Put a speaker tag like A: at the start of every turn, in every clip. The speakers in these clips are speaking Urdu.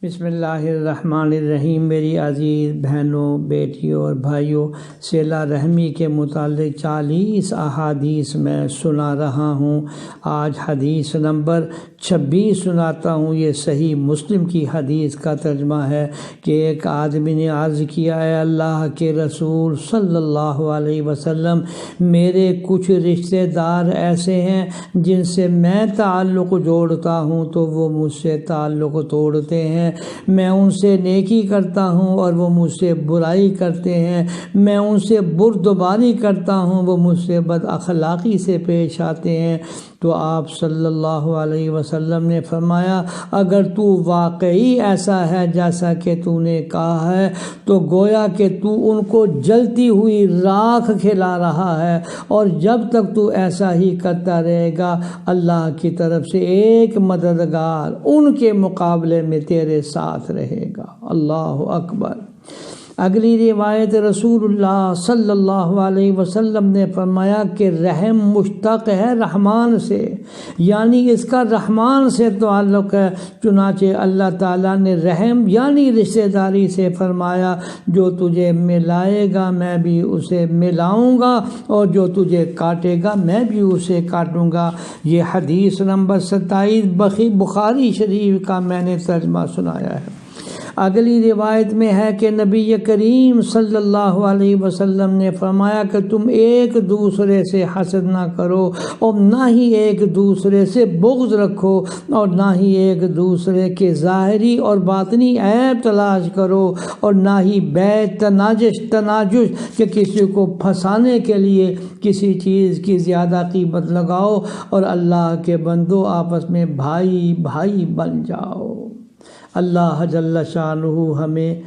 A: بسم اللہ الرحمن الرحیم۔ میری عزیز بہنوں، بیٹیوں اور بھائیوں، صلہ رحمی کے متعلق 40 احادیث میں سنا رہا ہوں۔ آج حدیث نمبر 26 سناتا ہوں۔ یہ صحیح مسلم کی حدیث کا ترجمہ ہے کہ ایک آدمی نے عرض کیا، اے اللہ کے رسول صلی اللہ علیہ وسلم، میرے کچھ رشتہ دار ایسے ہیں جن سے میں تعلق جوڑتا ہوں تو وہ مجھ سے تعلق توڑتے ہیں، میں ان سے نیکی کرتا ہوں اور وہ مجھ سے برائی کرتے ہیں، میں ان سے بردباری کرتا ہوں، وہ مجھ سے بد اخلاقی سے پیش آتے ہیں۔ تو آپ صلی اللہ علیہ وسلم نے فرمایا، اگر تو واقعی ایسا ہے جیسا کہ تو نے کہا ہے تو گویا کہ تو ان کو جلتی ہوئی راکھ کھلا رہا ہے، اور جب تک تو ایسا ہی کرتا رہے گا، اللہ کی طرف سے ایک مددگار ان کے مقابلے میں تیرے ساتھ رہے گا۔ اللہ اکبر۔ اگلی روایت، رسول اللہ صلی اللہ علیہ وسلم نے فرمایا کہ رحم مشتق ہے رحمان سے، یعنی اس کا رحمان سے تعلق ہے۔ چنانچہ اللہ تعالیٰ نے رحم یعنی رشتہ داری سے فرمایا، جو تجھے ملائے گا میں بھی اسے ملاؤں گا، اور جو تجھے کاٹے گا میں بھی اسے کاٹوں گا۔ یہ حدیث نمبر 27 بخاری شریف کا میں نے ترجمہ سنایا ہے۔ اگلی روایت میں ہے کہ نبی کریم صلی اللہ علیہ وسلم نے فرمایا کہ تم ایک دوسرے سے حسد نہ کرو، اور نہ ہی ایک دوسرے سے بغض رکھو، اور نہ ہی ایک دوسرے کے ظاہری اور باطنی عیب تلاش کرو، اور نہ ہی بے تناجش کہ کسی کو پھنسانے کے لیے کسی چیز کی زیادہ قیمت لگاؤ، اور اللہ کے بندو آپس میں بھائی بھائی بن جاؤ۔ اللہ جل شانہ ہمیں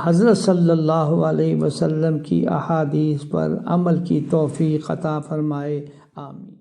A: حضرت صلی اللہ علیہ وسلم کی احادیث پر عمل کی توفیق عطا فرمائے، آمین۔